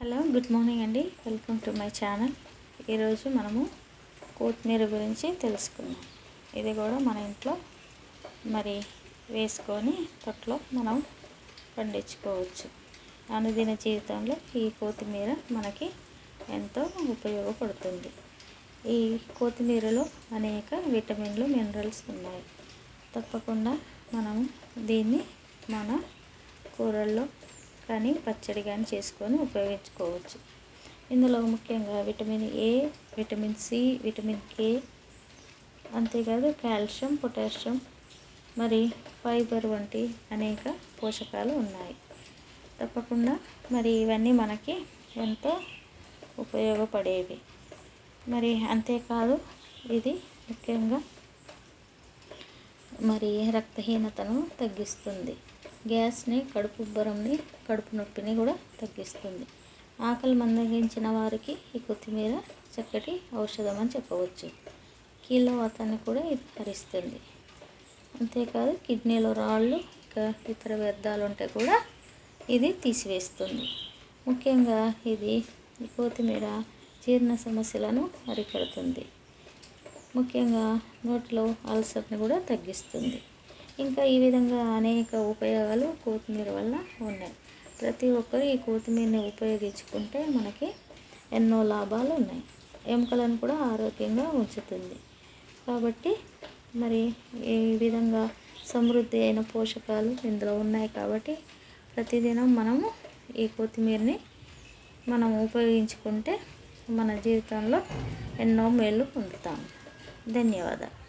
Hello, good morning అండి. Welcome to my channel. ఈరోజు మనము కొత్తిమీర గురించి తెలుసుకుందాం. ఇది కూడా మన ఇంట్లో మరి వేసుకొని తొట్లో మనం పండించుకోవచ్చు. అనుదిన జీవితంలో ఈ కొత్తిమీర మనకి ఎంతో ఉపయోగపడుతుంది. ఈ కొత్తిమీరలో అనేక విటమిన్లు, మినరల్స్ ఉన్నాయి. తప్పకుండా మనం దీన్ని మన కూరల్లో కానీ పచ్చడి కానీ చేసుకొని ఉపయోగించుకోవచ్చు. ఇందులో ముఖ్యంగా vitamin A, vitamin C, vitamin K, అంతేకాదు కాల్షియం, పొటాషియం, మరి ఫైబర్ వంటి అనేక పోషకాలు ఉన్నాయి. తప్పకుండా మరి ఇవన్నీ మనకి ఎంతో ఉపయోగపడేవి. మరి అంతేకాదు ఇది ముఖ్యంగా మరి రక్తహీనతను తగ్గిస్తుంది. గ్యాస్ని, కడుపుబ్బరంని, కడుపు నొప్పిని కూడా తగ్గిస్తుంది. ఆకలి మందగించిన వారికి ఈ కొత్తిమీర చక్కటి ఔషధం అని చెప్పవచ్చు. కీళ్ళవాతాన్ని కూడా ఇది హరిస్తుంది. అంతేకాదు కిడ్నీలో రాళ్ళు, ఇతర వ్యర్థాలు ఉంటే కూడా ఇది తీసివేస్తుంది. ముఖ్యంగా ఇది ఈ కొత్తిమీర జీర్ణ సమస్యలను అరికడుతుంది. ముఖ్యంగా నోటిలో అల్సర్ని కూడా తగ్గిస్తుంది. ఇంకా ఈ విధంగా అనేక ఉపయోగాలు కొత్తిమీర వల్ల ఉన్నాయి. ప్రతి ఒక్కరు ఈ కొత్తిమీరని ఉపయోగించుకుంటే మనకి ఎన్నో లాభాలు ఉన్నాయి. ఎముకలను కూడా ఆరోగ్యంగా ఉంచుతుంది. కాబట్టి మరి ఈ విధంగా సమృద్ధి అయిన పోషకాలు ఇందులో ఉన్నాయి. కాబట్టి ప్రతిదినం మనము ఈ కొత్తిమీరని మనం ఉపయోగించుకుంటే మన జీవితంలో ఎన్నో మేలు పొందుతాము. ధన్యవాదాలు.